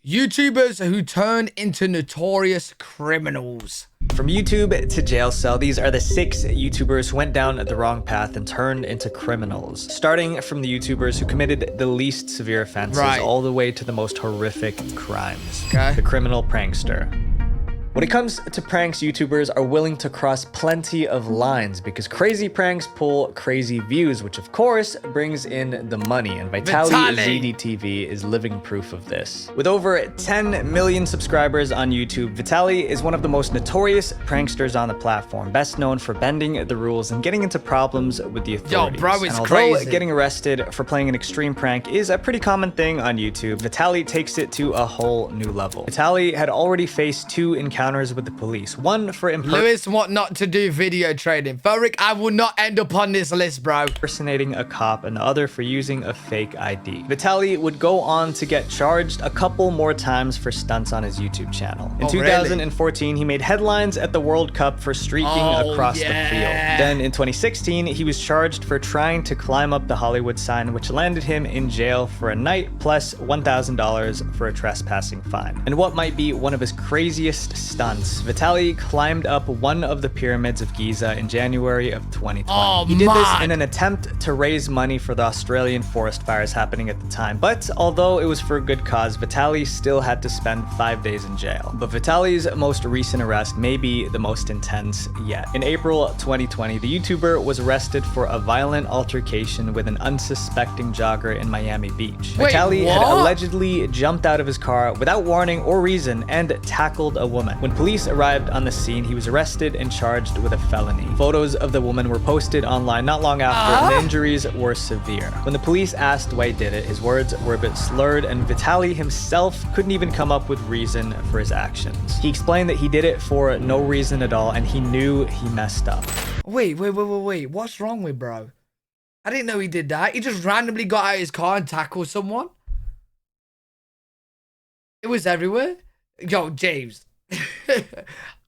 YouTubers who turn into notorious criminals. From YouTube to jail cell, these are the 6 YouTubers who went down the wrong path and turned into criminals. Starting from the YouTubers who committed the least severe offenses all the way to the most horrific crimes. The criminal prankster. When it comes to pranks, YouTubers are willing to cross plenty of lines because crazy pranks pull crazy views, which of course brings in the money, and Vitali ZDTV is living proof of this. With over 10 million subscribers on YouTube, Vitali is one of the most notorious pranksters on the platform, best known for bending the rules and getting into problems with the authorities. Yo, bro, it's although getting arrested for playing an extreme prank is a pretty common thing on YouTube, Vitali takes it to a whole new level. Vitali had already faced 2 encounters with the police. One for Lewis want not to do video trading. Furic, I will not end up on this list, bro. Impersonating a cop, and the other for using a fake ID. Vitali would go on to get charged a couple more times for stunts on his YouTube channel. In 2014, he made headlines at the World Cup for streaking across the field. Then in 2016, he was charged for trying to climb up the Hollywood sign, which landed him in jail for a night plus $1,000 for a trespassing fine. And what might be one of his craziest stunts, Vitali climbed up one of the pyramids of Giza in January of 2020. He did this in an attempt to raise money for the Australian forest fires happening at the time, but although it was for a good cause, Vitali still had to spend 5 days in jail. But Vitali's most recent arrest may be the most intense yet. In April 2020, the YouTuber was arrested for a violent altercation with an unsuspecting jogger in Miami Beach. Vitali had allegedly jumped out of his car without warning or reason and tackled a woman. When police arrived on the scene, he was arrested and charged with a felony. Photos of the woman were posted online not long after, and the injuries were severe. When the police asked why he did it, his words were a bit slurred, and Vitali himself couldn't even come up with reason for his actions. He explained that he did it for no reason at all, and he knew he messed up. Wait. What's wrong with bro? I didn't know he did that. He just randomly got out of his car and tackled someone. It was everywhere. Yo, James.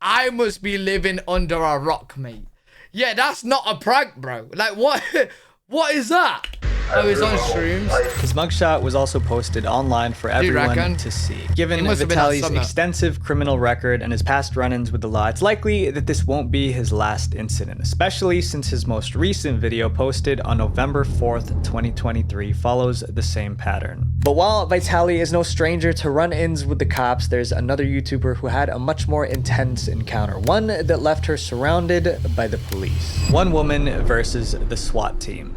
I must be living under a rock, mate. Yeah, that's not a prank, bro. Like, what? What is that? Oh, he's on shrooms. His mugshot was also posted online for everyone to see. Given Vitali's extensive criminal record and his past run-ins with the law, it's likely that this won't be his last incident, especially since his most recent video posted on November 4th, 2023 follows the same pattern. But while Vitali is no stranger to run-ins with the cops, there's another YouTuber who had a much more intense encounter, one that left her surrounded by the police. One woman versus the SWAT team.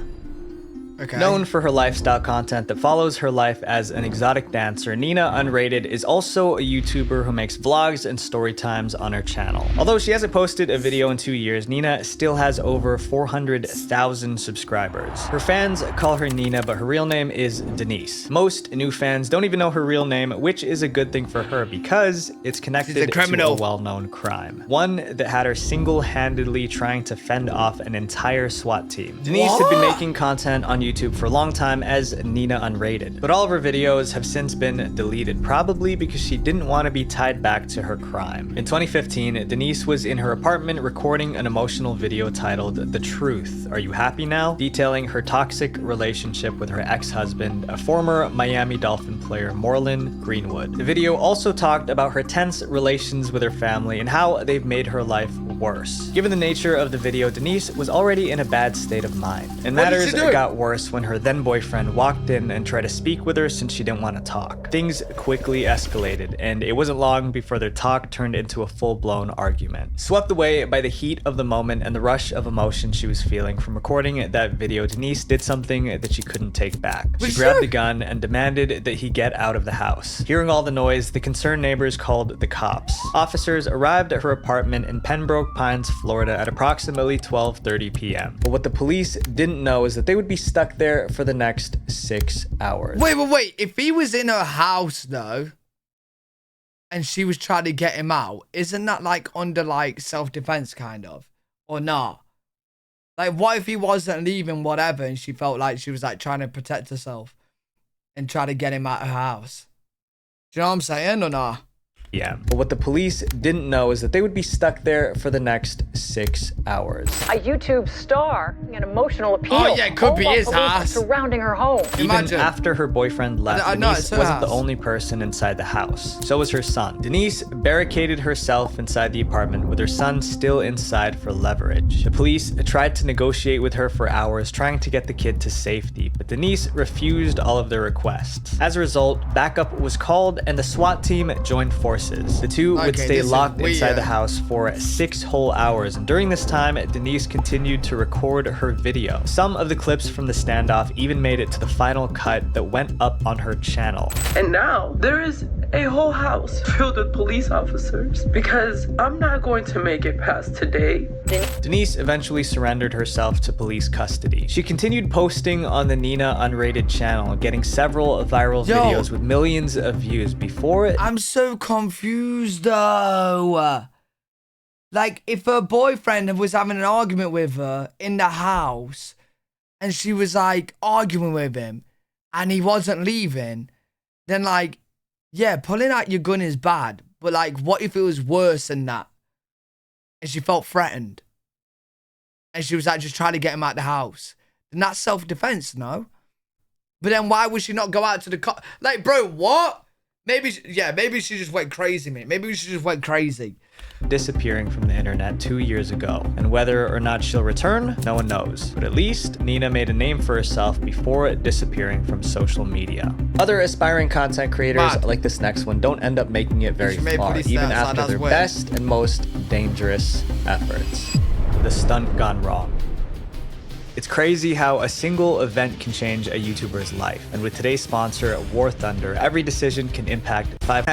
Known for her lifestyle content that follows her life as an exotic dancer, Nina Unrated is also a YouTuber who makes vlogs and story times on her channel. Although she hasn't posted a video in 2 years, Nina still has over 400,000 subscribers. Her fans call her Nina, but her real name is Denise. Most new fans don't even know her real name, which is a good thing for her because it's connected to a well-known crime. One that had her single-handedly trying to fend off an entire SWAT team. Denise had been making content on YouTube for a long time as Nina Unrated, but all of her videos have since been deleted, probably because she didn't want to be tied back to her crime. In 2015, Denise was in her apartment recording an emotional video titled "The Truth, Are You Happy Now?" detailing her toxic relationship with her ex-husband, a former Miami Dolphin player, Moreland Greenwood. The video also talked about her tense relations with her family and how they've made her life worse. Given the nature of the video, Denise was already in a bad state of mind, and matters got worse when her then boyfriend walked in and tried to speak with her since she didn't want to talk. Things quickly escalated, and it wasn't long before their talk turned into a full-blown argument. Swept away by the heat of the moment and the rush of emotion she was feeling from recording that video, Denise did something that she couldn't take back. She grabbed the gun and demanded that he get out of the house. Hearing all the noise, the concerned neighbors called the cops. Officers arrived at her apartment in Pembroke Pines, Florida at approximately 12:30 p.m. But what the police didn't know is that they would be stuck there for the next 6 hours. Wait. If he was in her house, though, and she was trying to get him out, isn't that like under like self-defense kind of? Or not? Like, what if he wasn't leaving, whatever, and she felt like she was like trying to protect herself and try to get him out of her house? Do you know what I'm saying or not? But what the police didn't know is that they would be stuck there for the next 6 hours. A YouTube star, an emotional appeal. Oh yeah, it could be his house. Surrounding her home. Even after her boyfriend left, Denise wasn't the only person inside the house. So was her son. Denise barricaded herself inside the apartment with her son still inside for leverage. The police tried to negotiate with her for hours, trying to get the kid to safety, but Denise refused all of their requests. As a result, backup was called and the SWAT team joined forces. The two would stay locked inside the house for 6 whole hours, and during this time, Denise continued to record her video. Some of the clips from the standoff even made it to the final cut that went up on her channel. And now there is a whole house filled with police officers because I'm not going to make it past today. Denise eventually surrendered herself to police custody. She continued posting on the Nina Unrated channel, getting several viral videos with millions of views before it. I'm so confused though. Like, if her boyfriend was having an argument with her in the house and she was like arguing with him and he wasn't leaving, then like, yeah, pulling out your gun is bad. But like, what if it was worse than that? And she felt threatened. And she was like just trying to get him out the house. Then that's self-defense, no? But then why would she not go out to the car? Like, bro, what? Maybe she just went crazy, mate. Maybe she just went crazy. Disappearing from the internet 2 years ago, and whether or not she'll return, no one knows. But at least Nina made a name for herself before disappearing from social media. Other aspiring content creators like this next one don't end up making it very far, even after their best and most dangerous efforts. The stunt gone wrong. It's crazy how a single event can change a YouTuber's life. And with today's sponsor, War Thunder, every decision can impact 5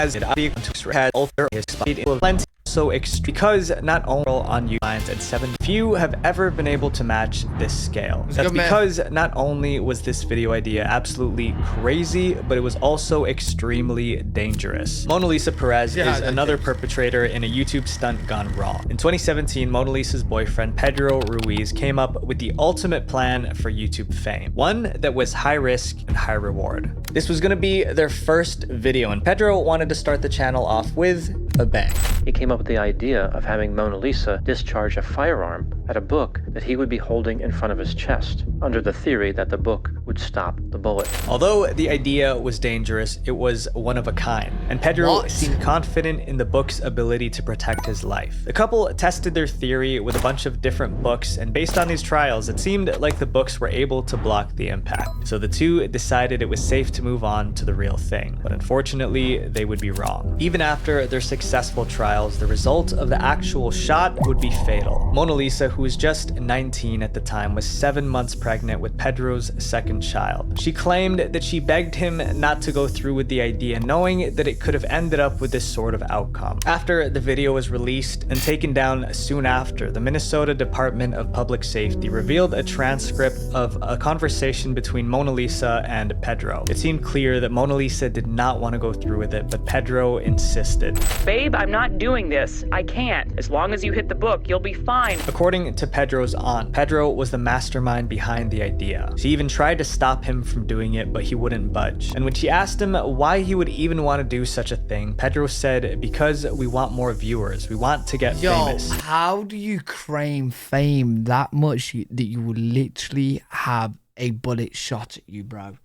so extreme because not only on YouTube and 7 few have ever been able to match this scale. That's because not only was this video idea absolutely crazy, but it was also extremely dangerous. Mona Lisa Perez is another perpetrator in a YouTube stunt gone wrong. In 2017, Mona Lisa's boyfriend Pedro Ruiz came up with the ultimate plan for YouTube fame, one that was high risk and high reward. This was going to be their first video, and Pedro wanted to start the channel off with a bang. He came up with the idea of having Mona Lisa discharge a firearm at a book that he would be holding in front of his chest, under the theory that the book would stop the bullet. Although the idea was dangerous, it was one of a kind, and Pedro seemed confident in the book's ability to protect his life. The couple tested their theory with a bunch of different books, and based on these trials, it seemed like the books were able to block the impact. So the two decided it was safe to move on to the real thing, but unfortunately, they would be wrong. Even after their successful trials, the result of the actual shot would be fatal. Mona Lisa, who was just 19 at the time, was 7 months pregnant with Pedro's second child. She claimed that she begged him not to go through with the idea, knowing that it could have ended up with this sort of outcome. After the video was released and taken down soon after, the Minnesota Department of Public Safety revealed a transcript of a conversation between Mona Lisa and Pedro. It seemed clear that Mona Lisa did not want to go through with it, but Pedro insisted. Babe, I'm not doing this. I can't. As long as you hit the book, you'll be fine. According to Pedro's aunt, Pedro was the mastermind behind the idea. She even tried to stop him from doing it, but he wouldn't budge. And when she asked him why he would even want to do such a thing, Pedro said, because we want more viewers. We want to get famous. How do you crave fame that much that you will literally have a bullet shot at you, bro?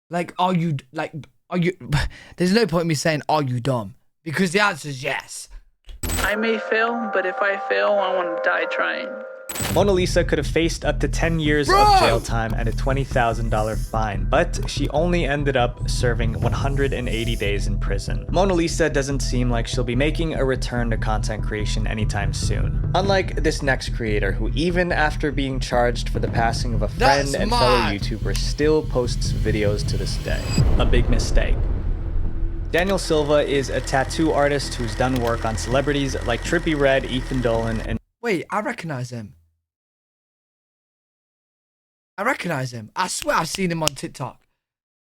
Like, are you, there's no point in me saying, are you dumb? Because the answer is yes. I may fail, but if I fail, I want to die trying. Mona Lisa could have faced up to 10 years of jail time and a $20,000 fine, but she only ended up serving 180 days in prison. Mona Lisa doesn't seem like she'll be making a return to content creation anytime soon. Unlike this next creator, who even after being charged for the passing of a friend and fellow YouTuber still posts videos to this day. A big mistake. Daniel Silva is a tattoo artist who's done work on celebrities like Trippie Redd, Ethan Dolan, and... Wait, I recognize him. I recognize him. I swear I've seen him on TikTok.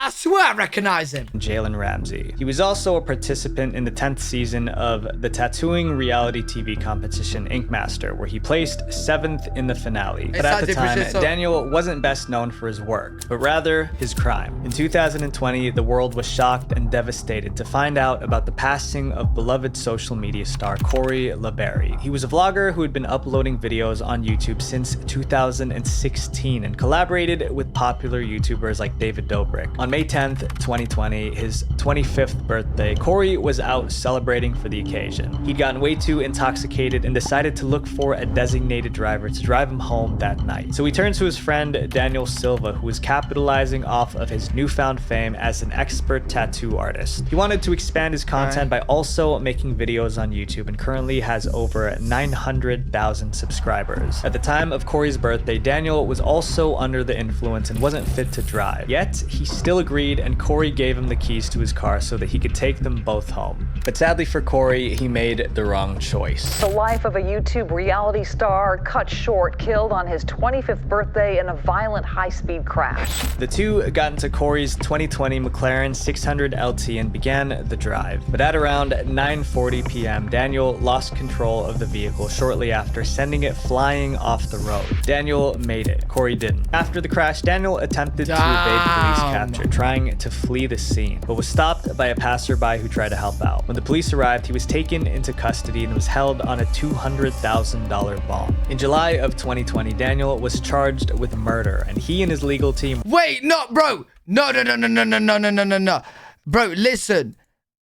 I swear I recognize him. Jalen Ramsey. He was also a participant in the 10th season of the tattooing reality TV competition Ink Master, where he placed 7th in the finale. But at the time, Daniel wasn't best known for his work, but rather his crime. In 2020, the world was shocked and devastated to find out about the passing of beloved social media star Corey LeBerry. He was a vlogger who had been uploading videos on YouTube since 2016 and collaborated with popular YouTubers like David Dobrik. On May 10th, 2020, his 25th birthday, Corey was out celebrating for the occasion. He'd gotten way too intoxicated and decided to look for a designated driver to drive him home that night. So he turned to his friend Daniel Silva, who was capitalizing off of his newfound fame as an expert tattoo artist. He wanted to expand his content by also making videos on YouTube and currently has over 900,000 subscribers. At the time of Corey's birthday, Daniel was also under the influence and wasn't fit to drive. Yet, he still agreed, and Corey gave him the keys to his car so that he could take them both home. But sadly for Corey, he made the wrong choice. The life of a YouTube reality star cut short, killed on his 25th birthday in a violent high-speed crash. The two got into Corey's 2020 McLaren 600 LT and began the drive. But at around 9:40 p.m., Daniel lost control of the vehicle shortly after, sending it flying off the road. Daniel made it. Corey didn't. After the crash, Daniel attempted to evade police capture, trying to flee the scene, but was stopped by a passerby who tried to help out. When the police arrived, he was taken into custody and was held on a $200,000 bond. In July of 2020, Daniel was charged with murder, and he and his legal team— Wait, no, bro. No. Bro, listen.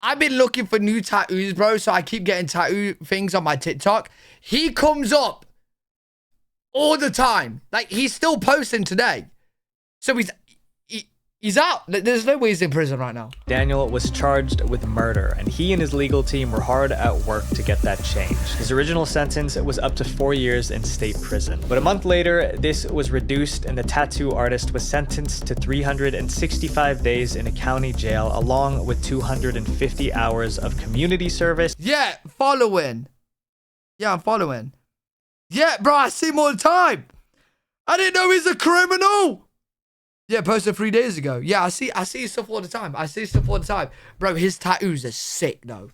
I've been looking for new tattoos, bro, so I keep getting tattoo things on my TikTok. He comes up all the time. Like, he's still posting today. So he's out. There's no way he's in prison right now. Daniel was charged with murder, and he and his legal team were hard at work to get that changed. His original sentence was up to 4 years in state prison. But a month later, this was reduced, and the tattoo artist was sentenced to 365 days in a county jail, along with 250 hours of community service. Yeah, following. Yeah, I'm following. Yeah, bro, I see him all the time. I didn't know he's a criminal. Yeah, posted 3 days ago. Yeah, I see his stuff all the time. Bro, his tattoos are sick, though.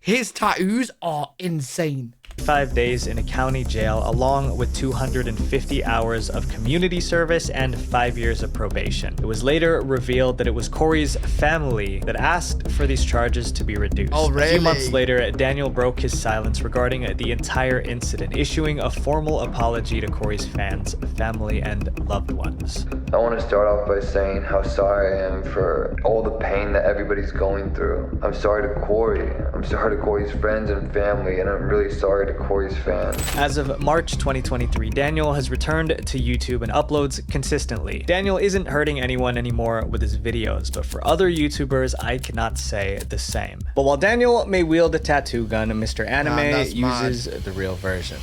His tattoos are insane. 5 days in a county jail, along with 250 hours of community service and 5 years of probation. It was later revealed that it was Corey's family that asked for these charges to be reduced. Oh, really? A few months later, Daniel broke his silence regarding the entire incident, issuing a formal apology to Corey's fans, family, and loved ones. I want to start off by saying how sorry I am for all the pain that everybody's going through. I'm sorry to Corey. I'm sorry to Corey's friends and family, and I'm really sorry to Corey's fans. As of March 2023, Daniel has returned to YouTube and uploads consistently. Daniel isn't hurting anyone anymore with his videos, but for other YouTubers, I cannot say the same. But while Daniel may wield a tattoo gun, Mr. Anime uses the real version.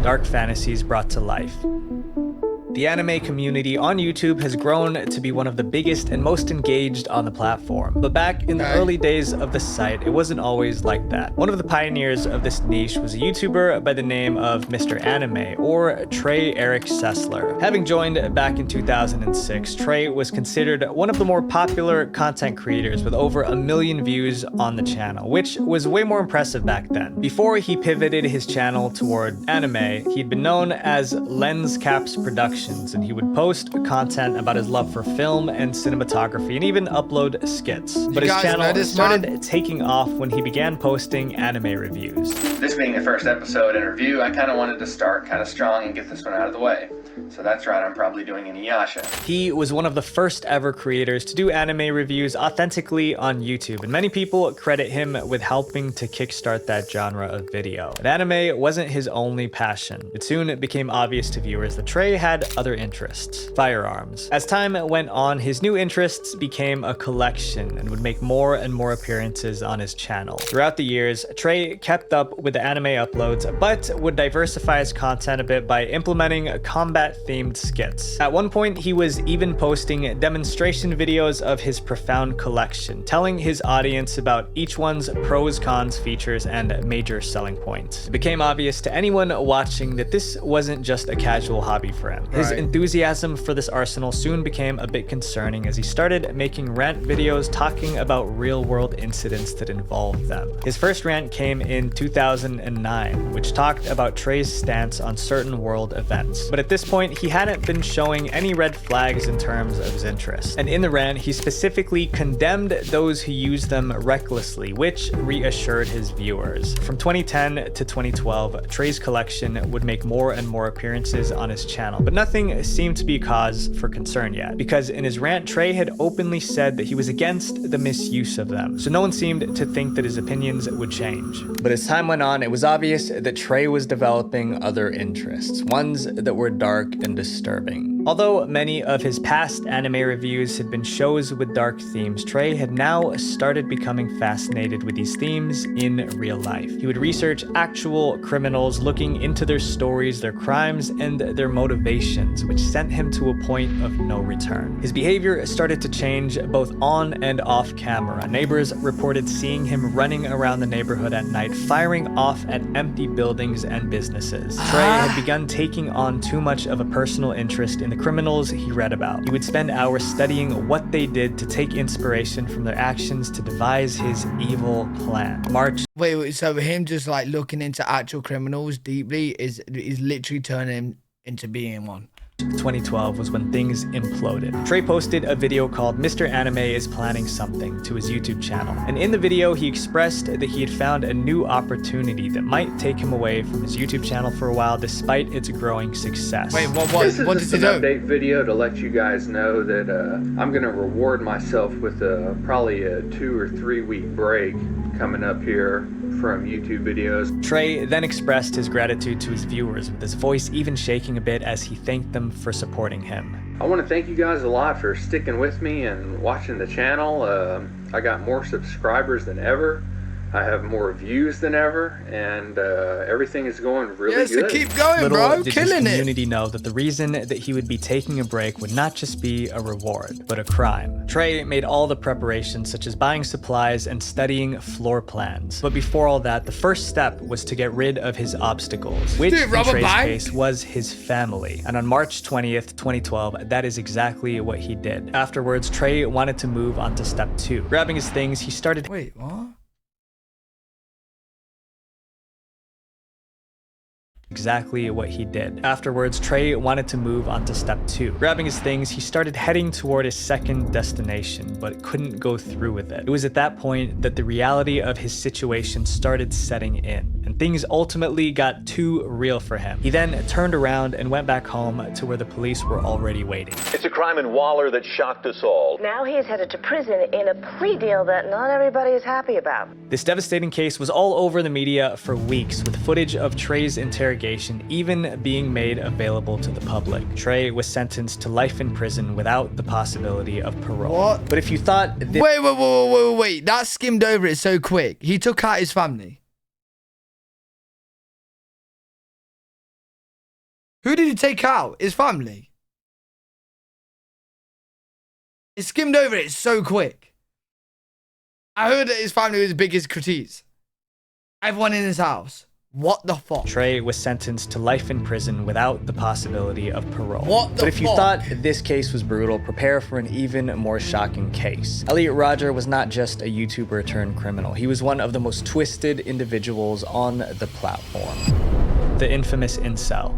Dark fantasies brought to life. The anime community on YouTube has grown to be one of the biggest and most engaged on the platform. But back in the early days of the site, it wasn't always like that. One of the pioneers of this niche was a YouTuber by the name of Mr. Anime, or Trey Eric Sessler. Having joined back in 2006, Trey was considered one of the more popular content creators with over 1 million views on the channel, which was way more impressive back then. Before he pivoted his channel toward anime, he'd been known as Lens Caps Productions, and he would post content about his love for film and cinematography and even upload skits. But his channel started taking off when he began posting anime reviews. This being the first episode and review, I kind of wanted to start kind of strong and get this one out of the way. So that's right, I'm probably doing an Iyasha. He was one of the first ever creators to do anime reviews authentically on YouTube, and many people credit him with helping to kickstart that genre of video. But anime wasn't his only passion. It soon became obvious to viewers that Trey had other interests: firearms. As time went on, his new interests became a collection and would make more and more appearances on his channel. Throughout the years, Trey kept up with the anime uploads, but would diversify his content a bit by implementing combat set-themed skits. At one point, he was even posting demonstration videos of his profound collection, telling his audience about each one's pros, cons, features, and major selling points. It became obvious to anyone watching that this wasn't just a casual hobby for him. His enthusiasm for this arsenal soon became a bit concerning as he started making rant videos talking about real-world incidents that involved them. His first rant came in 2009, which talked about Trey's stance on certain world events. But at this point, he hadn't been showing any red flags in terms of his interest. And in the rant, he specifically condemned those who use them recklessly, which reassured his viewers. From 2010 to 2012, Trey's collection would make more and more appearances on his channel, but nothing seemed to be cause for concern yet, because in his rant, Trey had openly said that he was against the misuse of them, so no one seemed to think that his opinions would change. But as time went on, it was obvious that Trey was developing other interests, ones that were dark and disturbing. Although many of his past anime reviews had been shows with dark themes, Trey had now started becoming fascinated with these themes in real life. He would research actual criminals, looking into their stories, their crimes, and their motivations, which sent him to a point of no return. His behavior started to change both on and off camera. Neighbors reported seeing him running around the neighborhood at night, firing off at empty buildings and businesses. Trey had begun taking on too much of a personal interest in the criminals he read about. He would spend hours studying what they did to take inspiration from their actions to devise his evil plan. Wait, so him just like looking into actual criminals deeply is literally turning him into being one. 2012 was when things imploded. Trey posted a video called Mr. Anime is Planning Something to his YouTube channel. And in the video, he expressed that he had found a new opportunity that might take him away from his YouTube channel for a while despite its growing success. Wait, what this did is he an do? update video to let you guys know that I'm going to reward myself with probably a 2 or 3 week break coming up here from YouTube videos. Trey then expressed his gratitude to his viewers, with his voice even shaking a bit as he thanked them for supporting him. I want to thank you guys a lot for sticking with me and watching the channel. I got more subscribers than ever. I have more views than ever, and everything is going really good. So keep going, bro. Did Killing his community know that the reason that he would be taking a break would not just be a reward, but a crime. Trey made all the preparations, such as buying supplies and studying floor plans. But before all that, the first step was to get rid of his obstacles, which in Trey's case was his family. And on March 20th, 2012, that is exactly what he did. Afterwards, Trey wanted to move on to step 2. Grabbing his things, he started— Wait, what? Exactly what he did. Afterwards, Trey wanted to move on to step 2. Grabbing his things, he started heading toward his second destination, but couldn't go through with it. It was at that point that the reality of his situation started setting in, and things ultimately got too real for him. He then turned around and went back home to where the police were already waiting. It's a crime in Waller that shocked us all. Now he is headed to prison in a plea deal that not everybody is happy about. This devastating case was all over the media for weeks, with footage of Trey's interrogation even being made available to the public. Trey was sentenced to life in prison without the possibility of parole. What? But if you thought— Wait. That skimmed over it so quick. He took out his family. Who did he take out? His family. It skimmed over it so quick. I heard that his family was his biggest critiques. Everyone in his house. What the fuck? Trey was sentenced to life in prison without the possibility of parole. What the fuck? But if you thought this case was brutal, prepare for an even more shocking case. Elliot Rodger was not just a YouTuber turned criminal. He was one of the most twisted individuals on the platform. The infamous Incel.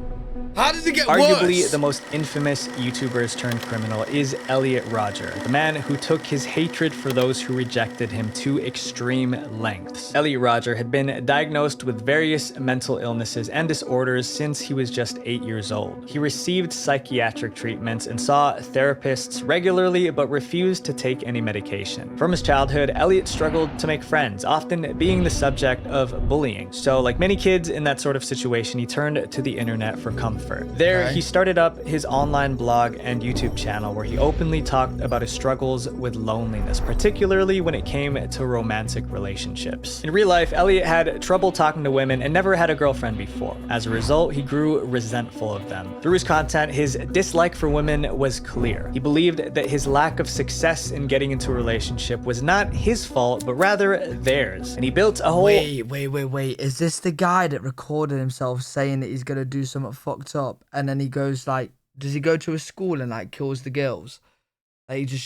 How does it get Arguably, worse? the most infamous YouTubers turned criminal is Elliot Rodger, the man who took his hatred for those who rejected him to extreme lengths. Elliot Rodger had been diagnosed with various mental illnesses and disorders since he was just 8 years old. He received psychiatric treatments and saw therapists regularly, but refused to take any medication. From his childhood, Elliot struggled to make friends, often being the subject of bullying. So, like many kids in that sort of situation, he turned to the internet for comfort. effort. There, he started up his online blog and YouTube channel where he openly talked about his struggles with loneliness, particularly when it came to romantic relationships. In real life, Elliot had trouble talking to women and never had a girlfriend before. As a result, he grew resentful of them. Through his content, his dislike for women was clear. He believed that his lack of success in getting into a relationship was not his fault, but rather theirs. And he built a whole... Wait. Is this the guy that recorded himself saying that he's gonna do something fucked up, and then he goes like, does he go to a school and like kills the girls? Like he just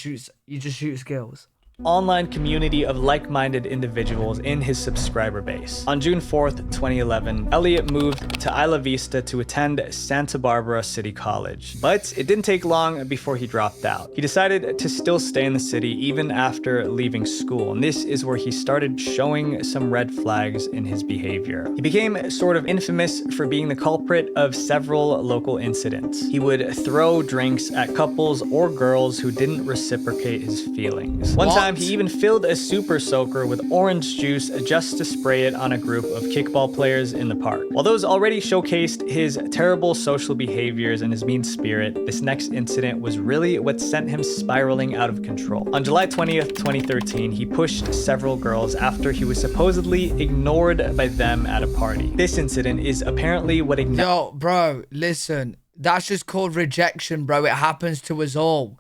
shoots girls. Online community of like-minded individuals in his subscriber base. On June 4th, 2011, Elliot moved to Isla Vista to attend Santa Barbara City College. But it didn't take long before he dropped out. He decided to still stay in the city even after leaving school, and this is where he started showing some red flags in his behavior. He became sort of infamous for being the culprit of several local incidents. He would throw drinks at couples or girls who didn't reciprocate his feelings. One time, he even filled a super soaker with orange juice just to spray it on a group of kickball players in the park. While those already showcased his terrible social behaviors and his mean spirit, this next incident was really what sent him spiraling out of control. On July 20th, 2013, he pushed several girls after he was supposedly ignored by them at a party. This incident is apparently what ignited... Yo, bro, listen. That's just called rejection, bro. It happens to us all.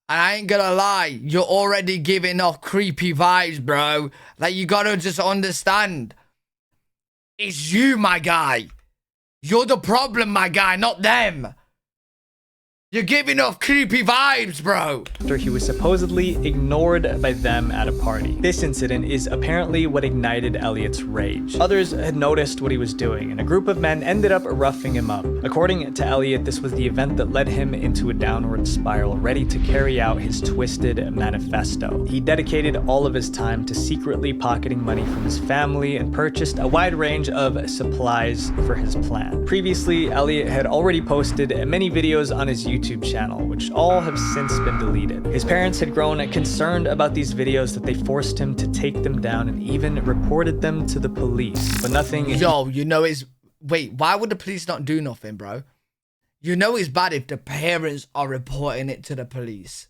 And I ain't gonna lie, you're already giving off creepy vibes, bro. Like, you gotta just understand. It's you, my guy. You're the problem, my guy, not them. You're giving off creepy vibes, bro. After he was supposedly ignored by them at a party. This incident is apparently what ignited Elliot's rage. Others had noticed what he was doing, and a group of men ended up roughing him up. According to Elliot, this was the event that led him into a downward spiral, ready to carry out his twisted manifesto. He dedicated all of his time to secretly pocketing money from his family and purchased a wide range of supplies for his plan. Previously, Elliot had already posted many videos on his YouTube channel, which all have since been deleted. His parents had grown concerned about these videos that they forced him to take them down and even reported them to the police. But nothing... Yo, you know it's... Wait, why would the police not do nothing, bro? You know it's bad if the parents are reporting it to the police.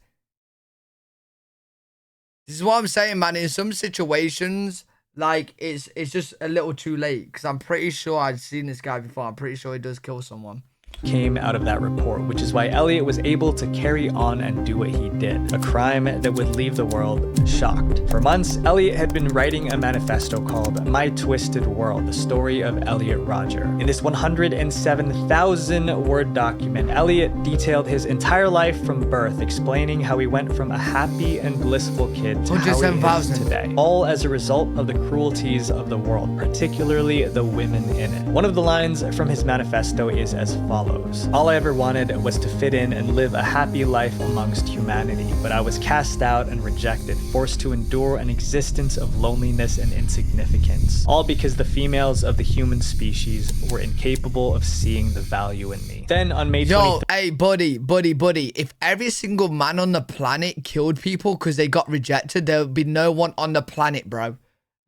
This is what I'm saying, man. In some situations, like, it's just a little too late. Because I'm pretty sure I'd seen this guy before. I'm pretty sure he does kill someone. Came out of that report, which is why Elliot was able to carry on and do what he did, a crime that would leave the world shocked. For months, Elliot had been writing a manifesto called My Twisted World, the story of Elliot Rodger. In this 107,000-word document, Elliot detailed his entire life from birth, explaining how he went from a happy and blissful kid to how he is today, all as a result of the cruelties of the world, particularly the women in it. One of the lines from his manifesto is as follows. All I ever wanted was to fit in and live a happy life amongst humanity, but I was cast out and rejected, forced to endure an existence of loneliness and insignificance, all because the females of the human species were incapable of seeing the value in me. Then on May 23rd... Hey, buddy, if every single man on the planet killed people because they got rejected, there would be no one on the planet, bro.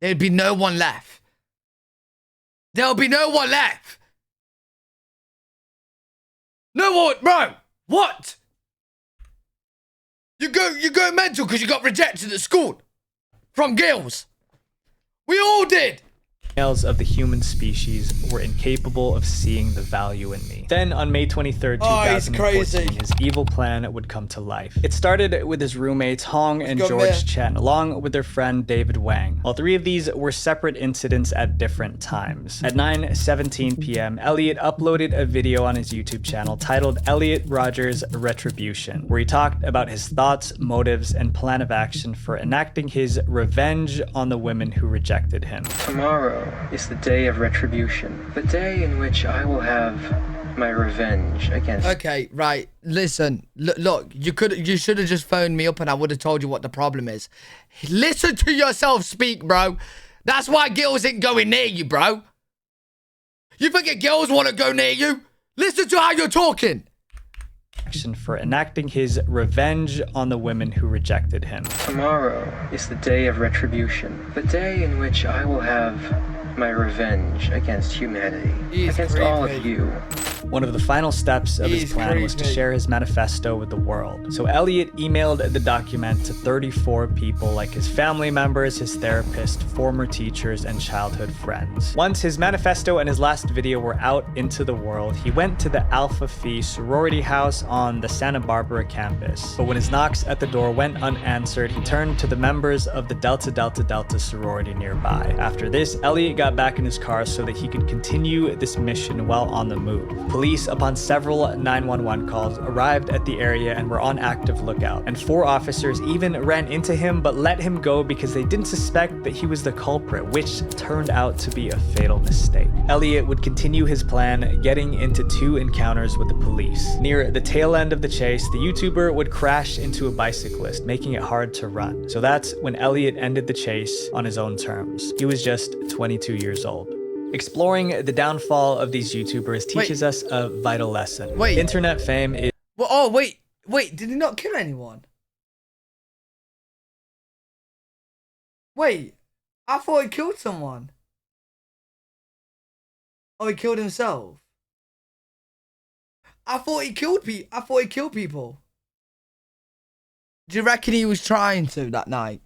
There'd be no one left. There'll be no one left. No one, bro. What? You go mental because you got rejected at school from girls. We all did. Males of the human species were incapable of seeing the value in me. Then on May 23rd, 2014, his evil plan would come to life. It started with his roommates Hong and George Chen, along with their friend David Wang. All three of these were separate incidents at different times. At 9:17 p.m., Elliot uploaded a video on his YouTube channel titled Elliot Rodger's Retribution, where he talked about his thoughts, motives, and plan of action for enacting his revenge on the women who rejected him. Tomorrow is the day of retribution, the day in which I will have my revenge against... Okay, right. Listen, look, you should have just phoned me up and I would have told you what the problem is. Listen to yourself speak, bro. That's why girls ain't going near you, bro. You think girls want to go near you? Listen to how you're talking. For enacting his revenge on the women who rejected him. Tomorrow is the day of retribution, the day in which I will have my revenge against humanity, against all of you. One of the final steps of his plan was to share his manifesto with the world. So Elliot emailed the document to 34 people, like his family members, his therapist, former teachers, and childhood friends. Once his manifesto and his last video were out into the world, he went to the Alpha Phi sorority house on the Santa Barbara campus. But when his knocks at the door went unanswered, he turned to the members of the Delta Delta Delta sorority nearby. After this, Elliot got back in his car so that he could continue this mission while on the move. Police, upon several 911 calls, arrived at the area and were on active lookout. And 4 officers even ran into him but let him go because they didn't suspect that he was the culprit, which turned out to be a fatal mistake. Elliot would continue his plan, getting into 2 encounters with the police. Near the tail end of the chase, the YouTuber would crash into a bicyclist, making it hard to run. So that's when Elliot ended the chase on his own terms. He was just 22 years old. Exploring the downfall of these YouTubers teaches us a vital lesson. Internet fame is... Well, oh, wait, did he not kill anyone? Wait, I thought he killed someone. Oh, he killed himself. I thought he killed people. Do you reckon he was trying to that night?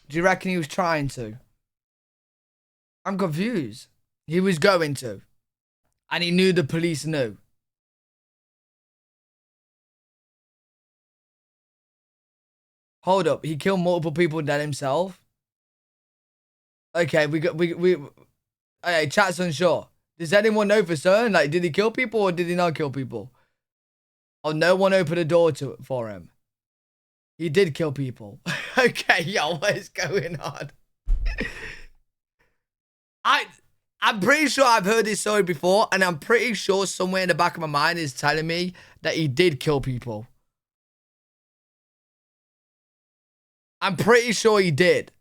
Do you reckon he was trying to? I'm confused. He was going to. And he knew the police knew. Hold up. He killed multiple people than himself. Okay, okay, chat's unsure. Does anyone know for certain? Like, did he kill people or did he not kill people? Oh, no one opened a door for him. He did kill people. Okay, yo, what is going on? I'm pretty sure I've heard this story before, and I'm pretty sure somewhere in the back of my mind is telling me that he did kill people. I'm pretty sure he did.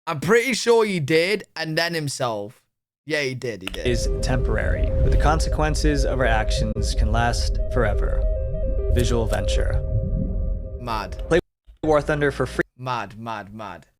I'm pretty sure he did, and then himself. Yeah, he did. Is temporary, but the consequences of our actions can last forever. Visual venture. Mad. Play War Thunder for free. Mad.